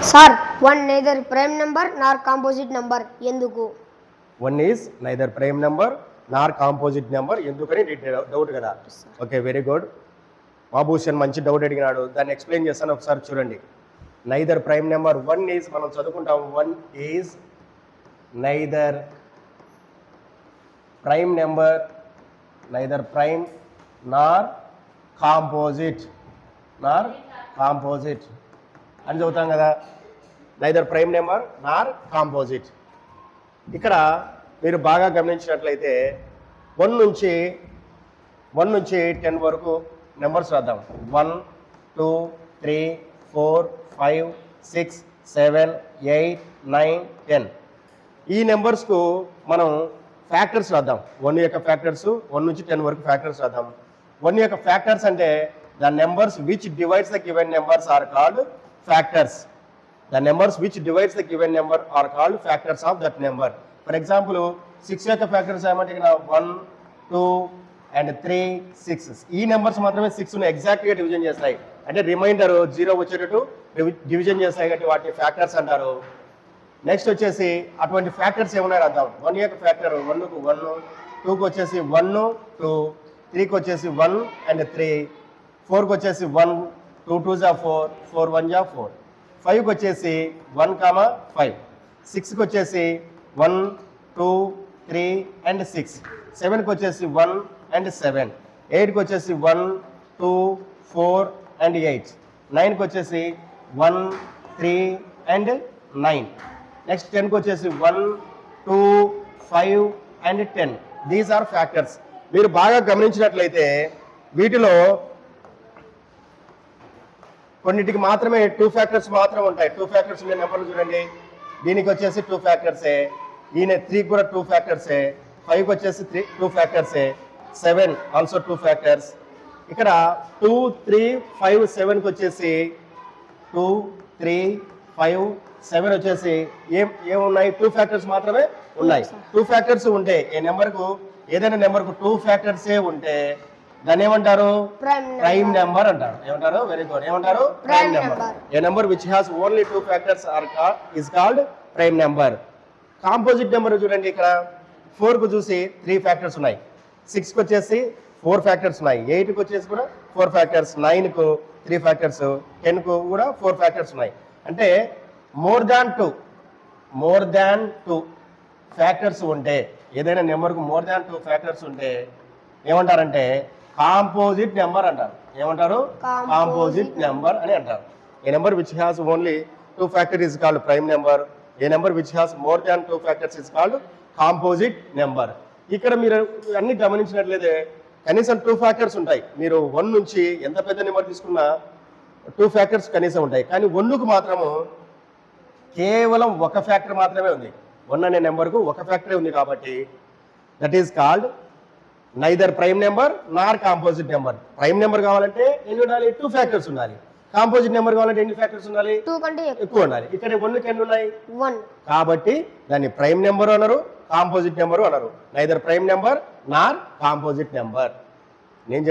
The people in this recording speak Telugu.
Sir, one neither prime number nor composite number. Enduku? One is neither prime number nor composite number. Endukani doubt kada. Okay, very good. Mabhushan manchi doubt అడిగినాడు. దాన్ని ఎక్స్ప్లెయిన్ చేస్తాను ఒకసారి చూడండి. Neither prime number. One is మనం చదువుకుంటాం. One is neither prime number, neither prime nor composite అని చదువుతాం కదా. నైదర్ ప్రైమ్ నెంబర్ నార్ కాంపోజిట్. ఇక్కడ మీరు బాగా గమనించినట్లయితే 1 నుంచి 10 వరకు నెంబర్స్ రాద్దాం. 1 2 3 4 5 6 7 8 9 10. ఈ నెంబర్స్కు మనం ఫ్యాక్టర్స్ రాద్దాం. 1 యొక్క ఫ్యాక్టర్స్ 1 నుంచి 10 వరకు ఫ్యాక్టర్స్ రాద్దాం. 1 యొక్క ఫ్యాక్టర్స్ అంటే the numbers which divides the given numbers are called factors. The numbers which divides the given number are called factors of that number. For example, 6 యొక్క ఫ్యాక్టర్స్ ఏమంటే 1 2 and 3 6. ఈ నెంబర్స్ మాత్రమే 6 ను ఎగ్జాక్ట్ గా డివిజన్ చేస్తాయి. అంటే రిమైండర్ 0 వచ్చేటట్టు డివిజన్ చేస్తాయి కాబట్టి వాటిని ఫ్యాక్టర్స్ అంటారు. నెక్స్ట్ వచ్చేసి అటువంటి ఫ్యాక్టర్స్ ఏమన్నా రాద్దాం. 1 యొక్క ఫ్యాక్టర్ 1 కు 1, 2 కు వచ్చేసి 1 2, 3 కు వచ్చేసి 1 and 3, 4 కు వచ్చేసి 1, 2 2 జా 4, 4 1 జా 4, 5 కు వచ్చేసి 1, 5, 6 కు వచ్చేసి 1 2 3 and 6, 7 కు వచ్చేసి 1 and 7, 8 కు వచ్చేసి 1 2 4 and 8, 9 కు వచ్చేసి 1 3 and 9. నెక్స్ట్ 10 కు వచ్చేసి 1 2 5 and 10. These are factors. మీరు బాగా గమనించినట్లయితే వీటిలో కొన్నిటికి మాత్రమే 2 ఫ్యాక్టర్స్ మాత్రమే ఉంటాయి. 2 ఫ్యాక్టర్స్ ఉండే నెంబర్లు చూడండి. దీనికి వచ్చేసి 2 ఫ్యాక్టర్సే, ఈయన 3 కూడా 2 ఫ్యాక్టర్సే, 5 వచ్చేసి 2 ఫ్యాక్టర్సే, 7 ఆల్సో 2 ఫ్యాక్టర్స్. ఇక్కడ 2 3 5 7కి వచ్చేసి 2 3 5 7 వచ్చేసి ఏమున్నాయి? 2 ఫ్యాక్టర్స్ మాత్రమే ఉన్నాయి. 2 ఫ్యాక్టర్స్ ఉంటే ఏదైనా నెంబర్కు 2 ఫ్యాక్టర్సే ఉంటే దాన్ని ఏమంటారు? ప్రైమ్ నెంబర్ అంటారు. ఏమంటారు? Very good. ఏమంటారు? Prime number. A number which has only 2 factors is called prime number. Composite number చూడండి. ఇక్కడ 4 కు చూసి 3 ఫ్యాక్టర్స్ ఉన్నాయి, 6 కు వచ్చేసి 4 ఫ్యాక్టర్స్ ఉన్నాయి, 8 కు వచ్చేసి కూడా 4 ఫ్యాక్టర్స్, 9 కు 3 ఫ్యాక్టర్స్, 10 కు కూడా 4 ఫ్యాక్టర్స్ ఉన్నాయి. అంటే మోర్ దాన్ 2 ఫ్యాక్టర్స్ ఉంటే, ఏదైనా నెంబర్కు మోర్ దాన్ 2 ఫ్యాక్టర్స్ ఉంటే ఏమంటారంటే కాంపోజిట్ నెంబర్ అంటారు. ఏమంటారు? కాంపోజిట్ నెంబర్ అని అంటారు. A number which has only 2 factor is called prime number. A number which has more than 2 factors is called composite number. ఇక్కడ మీరు అన్ని గమనించినట్లయితే కనీసం 2 ఫ్యాక్టర్స్ ఉంటాయి. మీరు 1 నుంచి ఎంత పెద్ద నెంబర్ తీసుకున్నా 2 ఫ్యాక్టర్స్ కనీసం ఉంటాయి. కానీ 1కు మాత్రము కేవలం 1 ఫ్యాక్టర్ మాత్రమే ఉంది. 1 అనే నెంబర్కు 1 ఫ్యాక్టరే ఉంది కాబట్టి that is called neither prime number Nar composite number. Prime number కావాలంటే ఎన్ని ఉండాలి? 2 ఫ్యాక్టర్స్ ఉండాలి. కాంపోజిట్ నెంబర్ కావాలంటే ఎన్ని ఫ్యాక్టర్స్ ఉండాలి? 2 కంటే ఎక్కువ ఉండాలి. ఇక్కడ 1కి ఎన్ని ఉన్నాయి? 1. కాబట్టి దాన్ని ప్రైమ్ నెంబర్ అనరు, కాంపోజిట్ నెంబర్ అనరు. నైదర్ ప్రైమ్ నెంబర్ నార్ కాంపోజిట్ నెంబర్. నేను